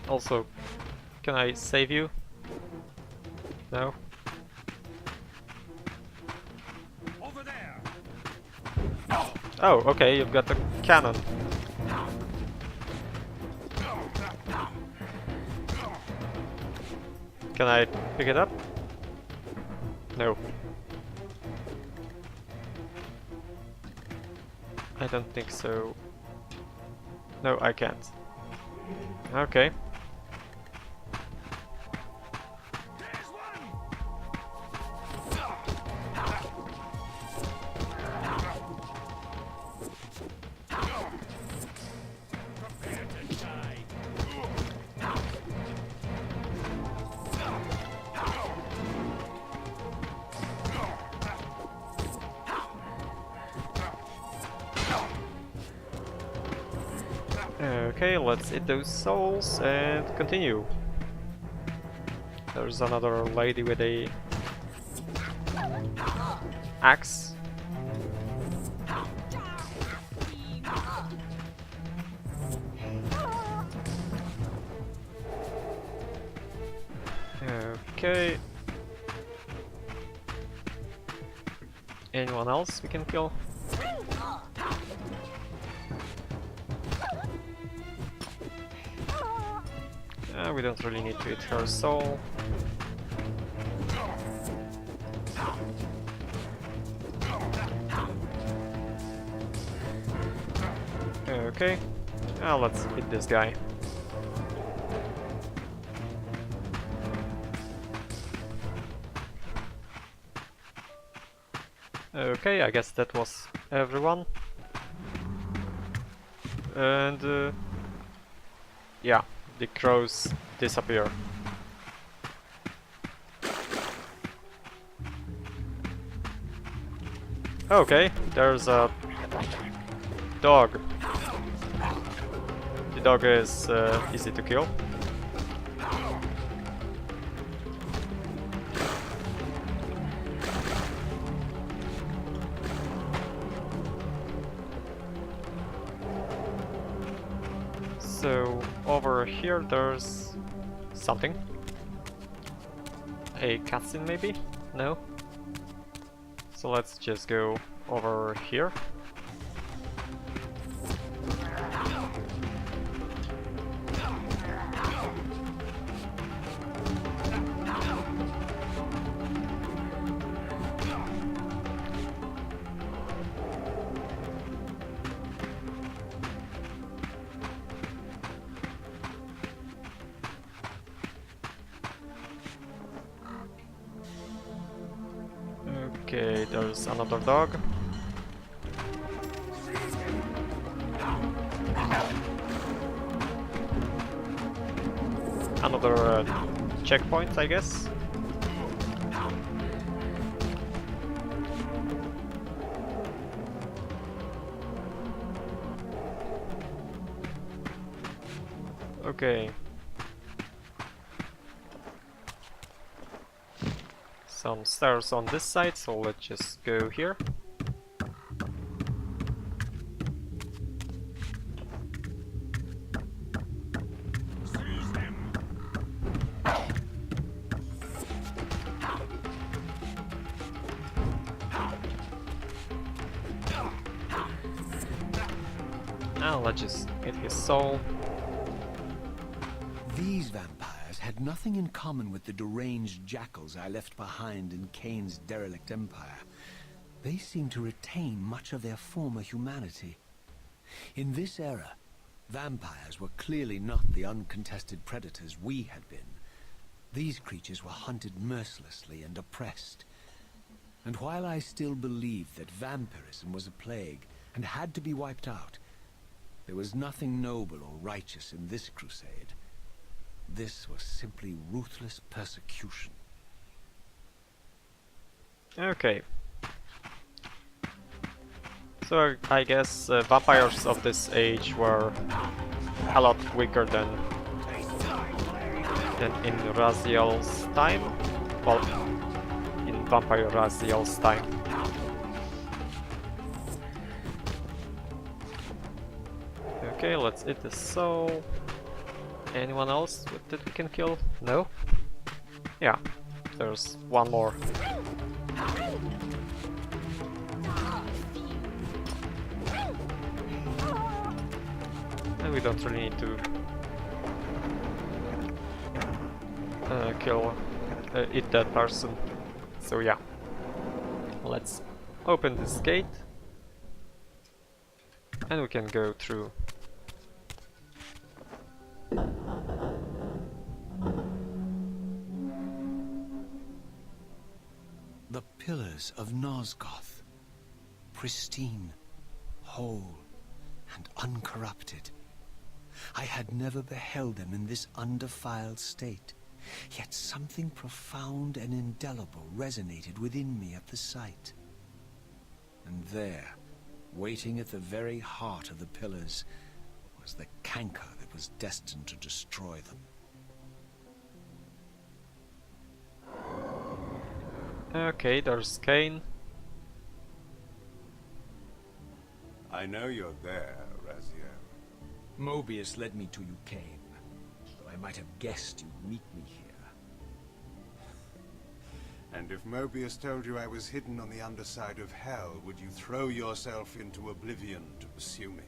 Also, can I save you? No? Over there. Oh, okay, you've got a cannon. Can I pick it up? No. I don't think so. No, I can't. Okay. There's one. Prepare to die. Okay, let's hit those souls and continue. There's another lady with a axe. Okay. Anyone else we can kill? We don't really need to hit her soul. Okay. Now let's hit this guy. Okay, I guess that was everyone. And yeah, the crows disappear. Okay, there's a dog. The dog is easy to kill. So over here there's something. A cutscene maybe? No? So let's just go over here. Okay, there's another dog. Another checkpoint, I guess. Okay. Some stairs on this side, so let's just go here. Seize them. Now let's just hit his soul. These vampires had nothing in common with the deranged jackals I left behind in Kain's derelict empire. They seemed to retain much of their former humanity. In this era, vampires were clearly not the uncontested predators we had been. These creatures were hunted mercilessly and oppressed. And while I still believed that vampirism was a plague and had to be wiped out, there was nothing noble or righteous in this crusade. This was simply ruthless persecution. Okay. So I guess vampires of this age were a lot weaker than in Raziel's time. Well, in Vampire Raziel's time. Okay, let's hit the soul. Anyone else that we can kill? No? Yeah, there's one more. And we don't really need to eat that person. So yeah, let's open this gate and we can go through. The pillars of Nosgoth, pristine, whole, and uncorrupted. I had never beheld them in this undefiled state, yet something profound and indelible resonated within me at the sight. And there, waiting at the very heart of the pillars, was the canker that was destined to destroy them. Okay, there's Kain. I know you're there, Raziel. Mobius led me to you, Kain, though I might have guessed you'd meet me here. And if Mobius told you I was hidden on the underside of hell, would you throw yourself into oblivion to pursue me?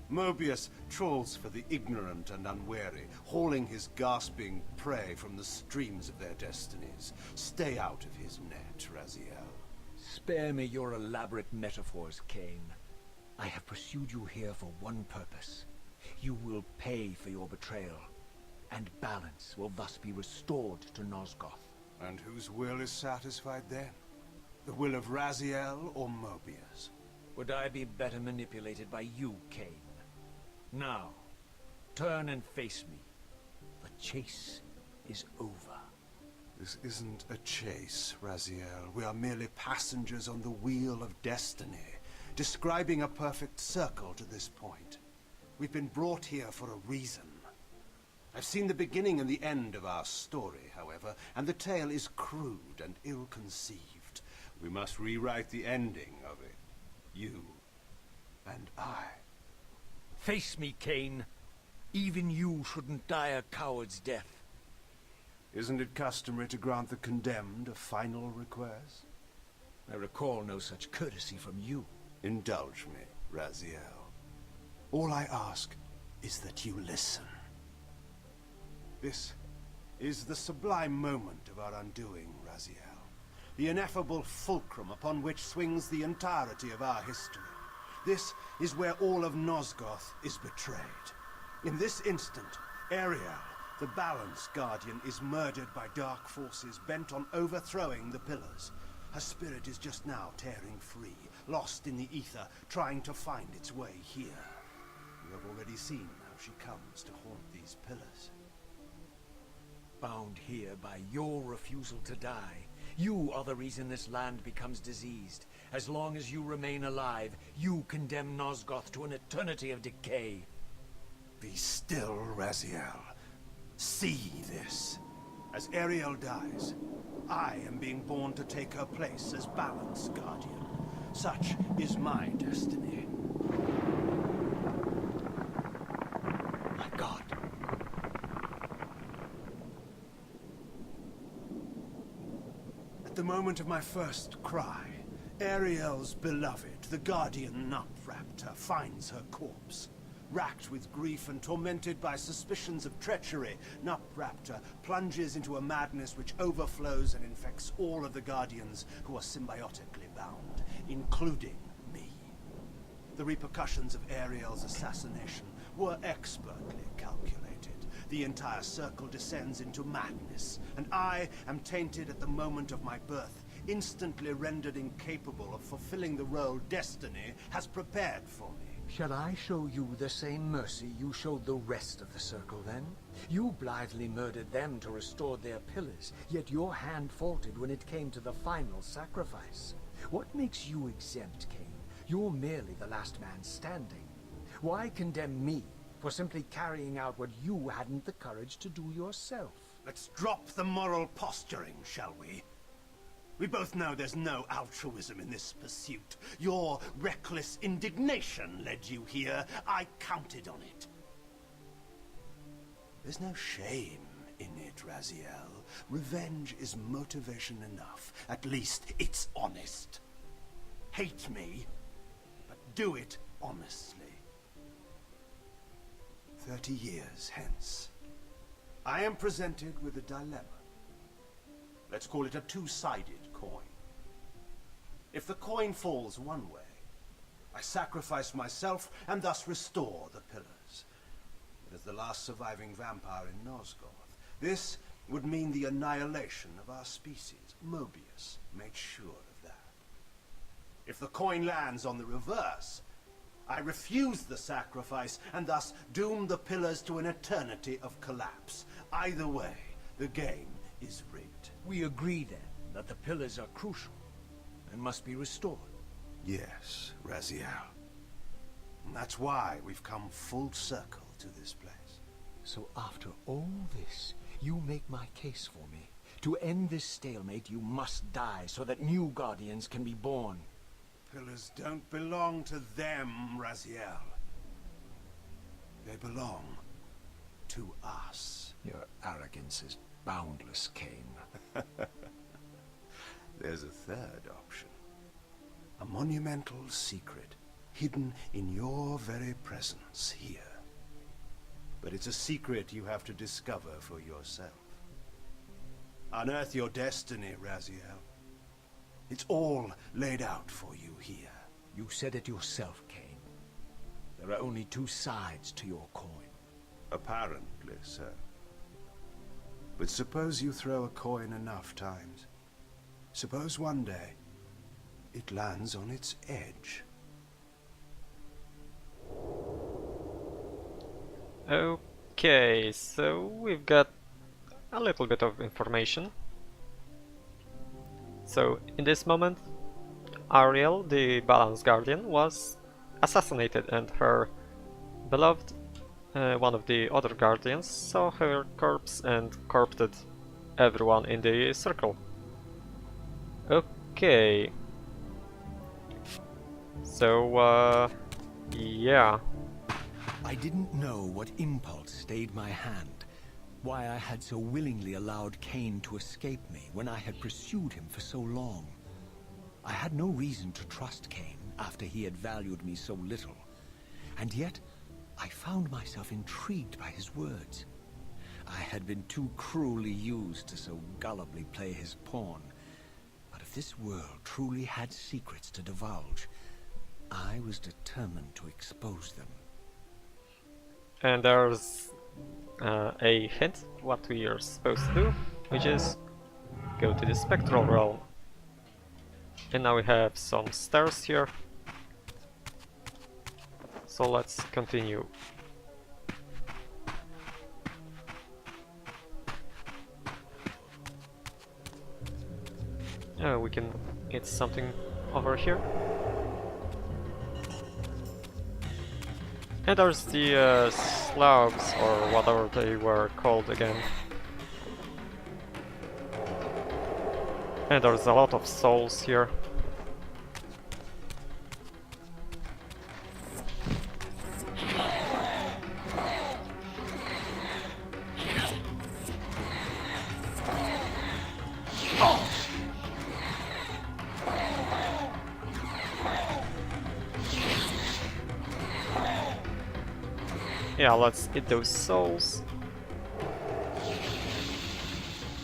Mobius trawls for the ignorant and unwary, hauling his gasping prey from the streams of their destinies. Stay out of his net, Raziel. Spare me your elaborate metaphors, Kain. I have pursued you here for one purpose. You will pay for your betrayal, and balance will thus be restored to Nosgoth. And whose will is satisfied then? The will of Raziel or Mobius? Would I be better manipulated by you, Kain? Now, turn and face me. The chase is over. This isn't a chase, Raziel. We are merely passengers on the wheel of destiny, describing a perfect circle to this point. We've been brought here for a reason. I've seen the beginning and the end of our story, however, and the tale is crude and ill-conceived. We must rewrite the ending of it. You and I. Face me, Kain. Even you shouldn't die a coward's death. Isn't it customary to grant the condemned a final request? I recall no such courtesy from you. Indulge me, Raziel. All I ask is that you listen. This is the sublime moment of our undoing, Raziel. The ineffable fulcrum upon which swings the entirety of our history. This is where all of Nosgoth is betrayed. In this instant, Ariel, the Balance Guardian, is murdered by dark forces bent on overthrowing the pillars. Her spirit is just now tearing free, lost in the ether, trying to find its way here. You have already seen how she comes to haunt these pillars. Bound here by your refusal to die. You are the reason this land becomes diseased. As long as you remain alive, you condemn Nosgoth to an eternity of decay. Be still, Raziel. See this. As Ariel dies, I am being born to take her place as Balance Guardian. Such is my destiny. My God. At the moment of my first cry, Ariel's beloved, the Guardian Nupraptor, finds her corpse. Racked with grief and tormented by suspicions of treachery, Nupraptor plunges into a madness which overflows and infects all of the Guardians who are symbiotically bound, including me. The repercussions of Ariel's assassination were expertly calculated. The entire circle descends into madness, and I am tainted at the moment of my birth, instantly rendered incapable of fulfilling the role destiny has prepared for me. Shall I show you the same mercy you showed the rest of the circle, then? You blithely murdered them to restore their pillars, yet your hand faltered when it came to the final sacrifice. What makes you exempt, Kain? You're merely the last man standing. Why condemn me for simply carrying out what you hadn't the courage to do yourself? Let's drop the moral posturing, shall we? We both know there's no altruism in this pursuit. Your reckless indignation led you here. I counted on it. There's no shame in it, Raziel. Revenge is motivation enough. At least it's honest. Hate me, but do it honestly. 30 years hence, I am presented with a dilemma. Let's call it a two-sided coin. If the coin falls one way, I sacrifice myself and thus restore the pillars. But as the last surviving vampire in Nosgoth, this would mean the annihilation of our species. Mobius made sure of that. If the coin lands on the reverse, I refuse the sacrifice and thus doom the pillars to an eternity of collapse. Either way, the game is rigged. We agree then that the pillars are crucial and must be restored. Yes, Raziel. And that's why we've come full circle to this place. So after all this, you make my case for me. To end this stalemate, you must die so that new guardians can be born. Pillars don't belong to them, Raziel. They belong to us. Your arrogance is boundless, Kain. There's a third option. A monumental secret, hidden in your very presence here. But it's a secret you have to discover for yourself. Unearth your destiny, Raziel. It's all laid out for you here. You said it yourself, Kain. There are only two sides to your coin. Apparently so. But suppose you throw a coin enough times. Suppose one day it lands on its edge. Okay, so we've got a little bit of information. So in this moment, Ariel, the Balance Guardian, was assassinated, and her beloved, one of the other guardians, saw her corpse and corrupted everyone in the circle. Okay. So, yeah. I didn't know what impulse stayed my hand, why I had so willingly allowed Kain to escape me when I had pursued him for so long. I had no reason to trust Kain after he had valued me so little, and yet I found myself intrigued by his words. I had been too cruelly used to so gullibly play his pawn, but if this world truly had secrets to divulge, I was determined to expose them. And there's a hint what we are supposed to do, which is go to the spectral realm. And now we have some stairs here. So let's continue. We can get something over here. And there's the slabs, or whatever they were called again. And there's a lot of souls here. Yeah, let's eat those souls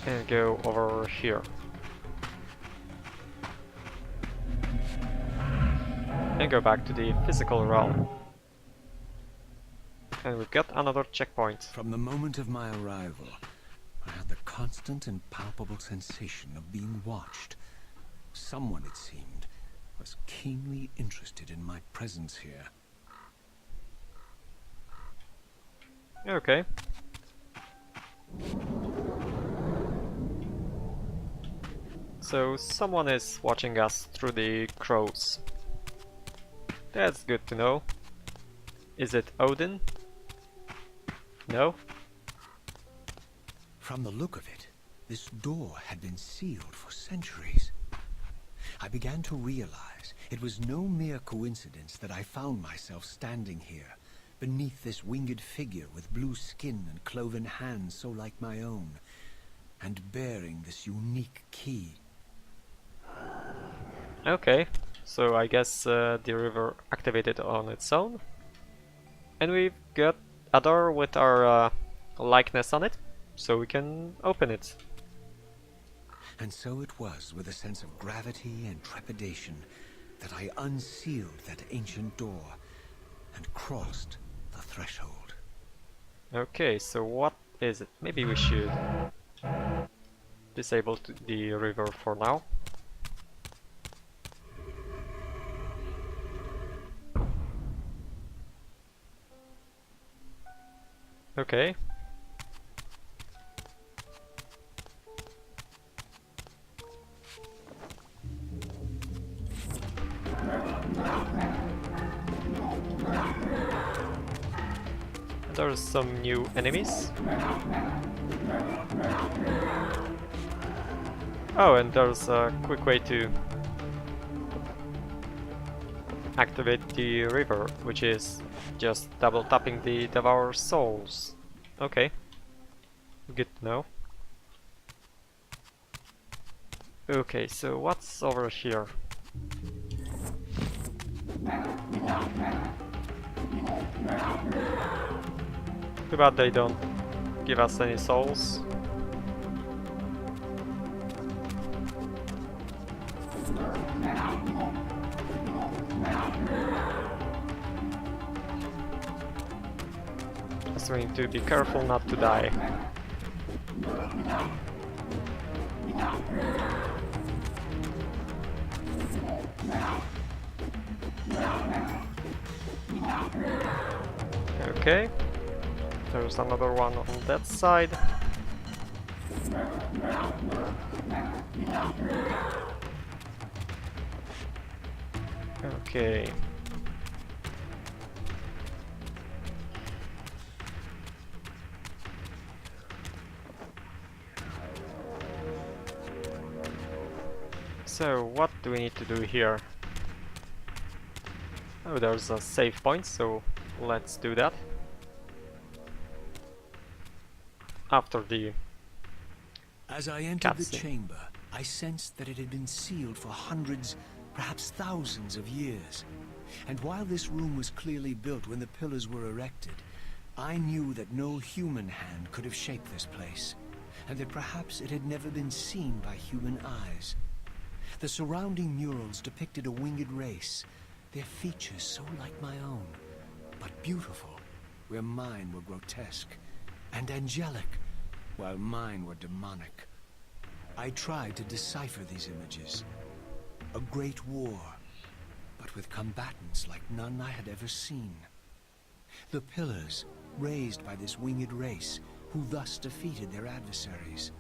and go over here. And go back to the physical realm. And we've got another checkpoint. From the moment of my arrival, I had the constant and palpable sensation of being watched. Someone, it seemed, was keenly interested in my presence here. Okay. So someone is watching us through the crows. That's good to know. Is it Odin? No? From the look of it, this door had been sealed for centuries. I began to realize it was no mere coincidence that I found myself standing here, beneath this winged figure with blue skin and cloven hands so like my own, and bearing this unique key. Okay, so I guess the river activated on its own. And we've got a door with our likeness on it, so we can open it. And so it was with a sense of gravity and trepidation that I unsealed that ancient door and crossed the threshold. Okay, so what is it? Maybe we should disable the river for now. Okay. There's some new enemies. Oh, and there's a quick way to activate the river, which is just double tapping the Devour Souls. Okay, good to know. Okay, so what's over here? Too bad they don't give us any souls. Just we need to be careful not to die. Okay, there's another one on that side. Okay. So, what do we need to do here? Oh, there's a save point, so let's do that. After the As I entered the cutscene. chamber, I sensed that it had been sealed for hundreds, perhaps thousands of years. And while this room was clearly built when the pillars were erected, I knew that no human hand could have shaped this place, and that perhaps it had never been seen by human eyes. The surrounding murals depicted a winged race, their features so like my own, but beautiful, where mine were grotesque, and angelic, while mine were demonic. I tried to decipher these images. A great war, but with combatants like none I had ever seen. The pillars, raised by this winged race, who thus defeated their adversaries.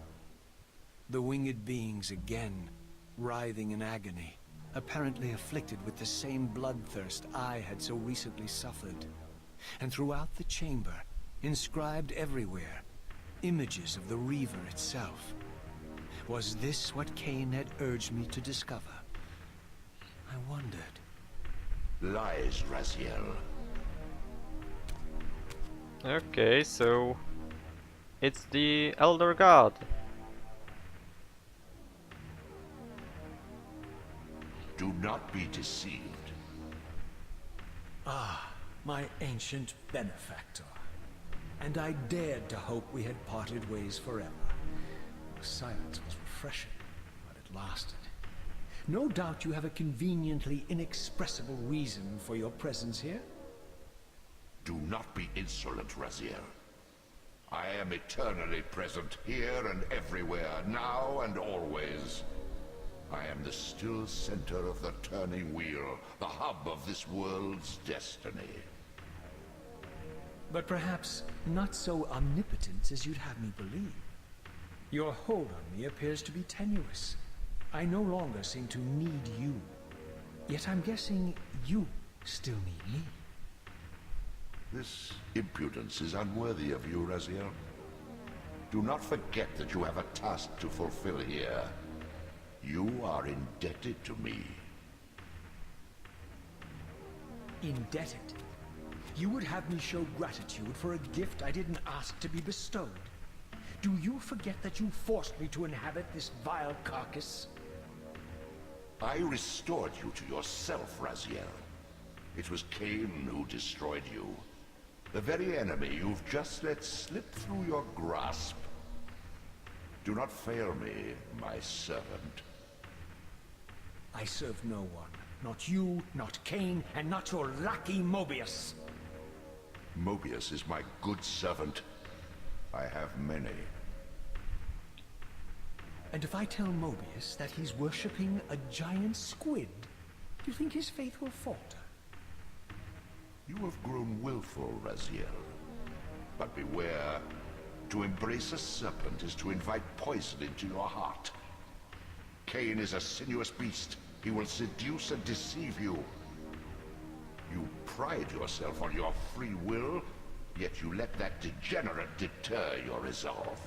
The winged beings again, writhing in agony, apparently afflicted with the same bloodthirst I had so recently suffered. And throughout the chamber, inscribed everywhere, images of the Reaver itself. Was this what Kain had urged me to discover? I wondered. Lies, Raziel. Okay, so it's the Elder God. Do not be deceived. Ah, my ancient benefactor. And I dared to hope we had parted ways forever. The silence was refreshing, but it lasted. No doubt you have a conveniently inexpressible reason for your presence here? Do not be insolent, Raziel. I am eternally present here and everywhere, now and always. I am the still center of the turning wheel, the hub of this world's destiny. But perhaps not so omnipotent as you'd have me believe. Your hold on me appears to be tenuous. I no longer seem to need you. Yet I'm guessing you still need me. This impudence is unworthy of you, Raziel. Do not forget that you have a task to fulfill here. You are indebted to me. Indebted? You would have me show gratitude for a gift I didn't ask to be bestowed. Do you forget that you forced me to inhabit this vile carcass? I restored you to yourself, Raziel. It was Kain who destroyed you. The very enemy you've just let slip through your grasp. Do not fail me, my servant. I serve no one. Not you, not Kain, and not your lackey Mobius. Mobius is my good servant. I have many. And if I tell Mobius that he's worshipping a giant squid, do you think his faith will falter? You have grown willful, Raziel. But beware. To embrace a serpent is to invite poison into your heart. Kain is a sinuous beast. He will seduce and deceive you. You pride yourself on your free will, yet you let that degenerate deter your resolve.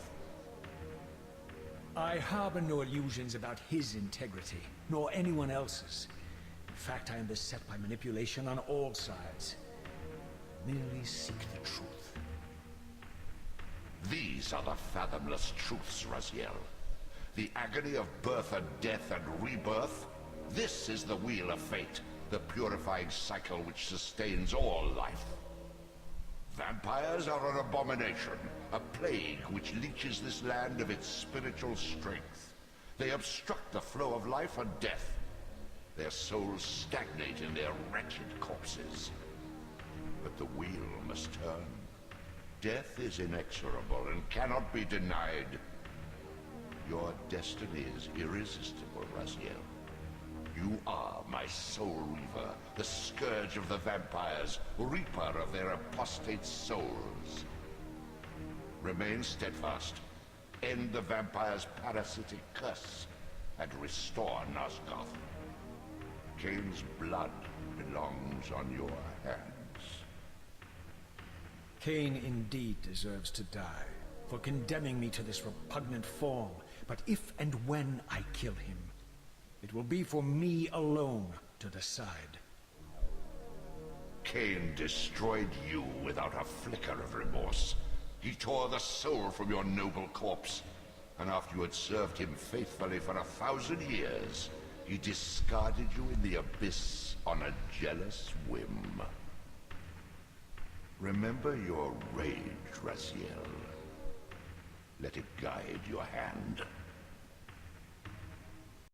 I harbor no illusions about his integrity, nor anyone else's. In fact, I am beset by manipulation on all sides. Merely seek the truth. These are the fathomless truths, Raziel. The agony of birth and death and rebirth. This is the wheel of fate, the purifying cycle which sustains all life. Vampires are an abomination, a plague which leeches this land of its spiritual strength. They obstruct the flow of life and death. Their souls stagnate in their wretched corpses. But the wheel must turn. Death is inexorable and cannot be denied. Your destiny is irresistible, Raziel. You are my soul reaver, the scourge of the vampires, reaper of their apostate souls. Remain steadfast, end the vampires' parasitic curse, and restore Nosgoth. Kain's blood belongs on your hands. Kain indeed deserves to die, for condemning me to this repugnant form. But if and when I kill him, it will be for me alone to decide. Kain destroyed you without a flicker of remorse. He tore the soul from your noble corpse, and after you had served him faithfully for 1,000 years, he discarded you in the abyss on a jealous whim. Remember your rage, Raziel. Let it guide your hand.